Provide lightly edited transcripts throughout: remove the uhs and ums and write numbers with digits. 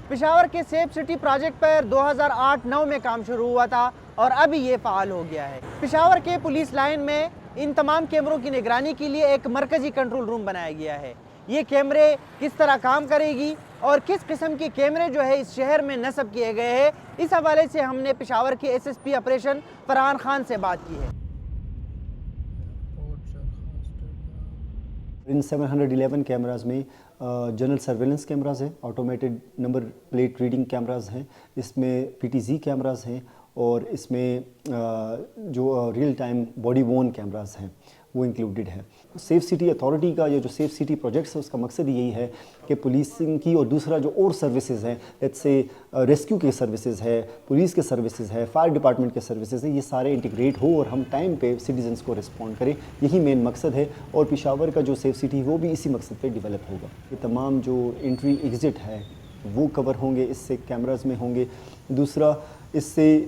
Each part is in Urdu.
پشاور کے سیف سٹی پروجیکٹ پر 2008-9 میں کام شروع ہوا تھا اور ابھی یہ فعال ہو گیا ہے۔ پشاور کے پولیس لائن میں ان تمام کیمروں کی نگرانی کے لیے ایک مرکزی کنٹرول روم بنایا گیا ہے۔ یہ کیمرے کس طرح کام کرے گی اور کس قسم کے کیمرے جو ہے اس شہر میں نصب کیے گئے ہیں، اس حوالے سے ہم نے پشاور کے S S P operation Farhan Khan سے بات کی ہے۔ ان 711 کیمراز میں جنرل سرویلنس کیمراز ہیں، automated number plate reading cameras ہیں، اس میں پی ٹی زی کیمراز ہیں اور اس میں جو ریئل ٹائم باڈی وون کیمراز ہیں وہ انکلوڈڈ ہے۔ سیف سٹی اتھارٹی کا یہ جو سیف سٹی پروجیکٹس ہے اس کا مقصد یہی ہے کہ پولیسنگ کی اور دوسرا جو اور سروسز ہیں، لیٹس سے ریسکیو کے سروسز ہے، پولیس کے سروسز ہے، فائر ڈپارٹمنٹ کے سروسز ہیں، یہ سارے انٹیگریٹ ہو اور ہم ٹائم پہ سٹیزنس کو رسپونڈ کریں، یہی مین مقصد ہے۔ اور پشاور کا جو سیف سٹی وہ بھی اسی مقصد پہ ڈیولپ ہوگا۔ یہ تمام جو انٹری ایگزٹ ہے وہ کور ہوں گے، اس سے کیمراز میں ہوں گے۔ دوسرا اس سے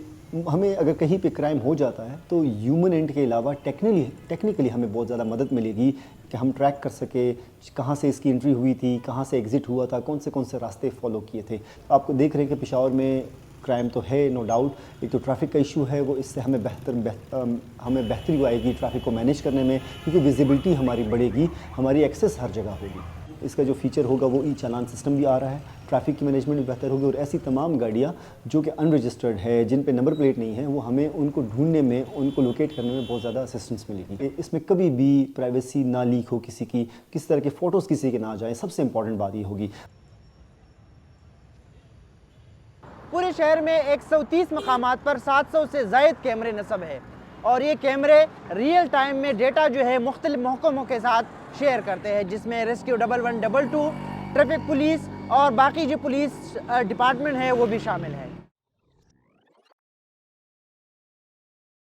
ہمیں اگر کہیں پہ کرائم ہو جاتا ہے تو ہیومن اینڈ کے علاوہ ٹیکنیکلی ہمیں بہت زیادہ مدد ملے گی کہ ہم ٹریک کر سکے کہاں سے اس کی انٹری ہوئی تھی، کہاں سے ایگزٹ ہوا تھا، کون سے راستے فالو کیے تھے۔ آپ کو دیکھ رہے ہیں کہ پشاور میں کرائم تو ہے نو ڈاؤٹ، ایک تو ٹریفک کا ایشو ہے، وہ اس سے ہمیں بہتری آئے گی ٹریفک کو مینیج کرنے میں، کیونکہ ویزیبلٹی ہماری بڑھے گی، ہماری ایکسیس ہر جگہ ہوگی۔ اس کا جو فیچر ہوگا وہ ای چالان سسٹم بھی آ رہا ہے، ٹریفک کی مینجمنٹ بھی بہتر ہوگی اور ایسی تمام گاڑیاں جو کہ ان رجسٹرڈ ہے، جن پہ نمبر پلیٹ نہیں ہے، وہ ہمیں ان کو ڈھونڈنے میں، ان کو لوکیٹ کرنے میں بہت زیادہ اسسٹنس ملے گی۔ اس میں کبھی بھی پرائیویسی نہ لیک ہو کسی کی، کس طرح کے فوٹوز کسی کے نہ جائیں، سب سے امپورٹنٹ بات یہ ہوگی۔ پورے شہر میں 130 مقامات پر 700 سے زائد کیمرے نصب ہے اور یہ کیمرے ریئل ٹائم میں ڈیٹا جو ہے مختلف محکموں کے ساتھ شیئر کرتے ہیں، جس میں ریسکیو 1122، ٹریفک پولیس اور باقی جو پولیس ڈپارٹمنٹ ہے وہ بھی شامل ہے۔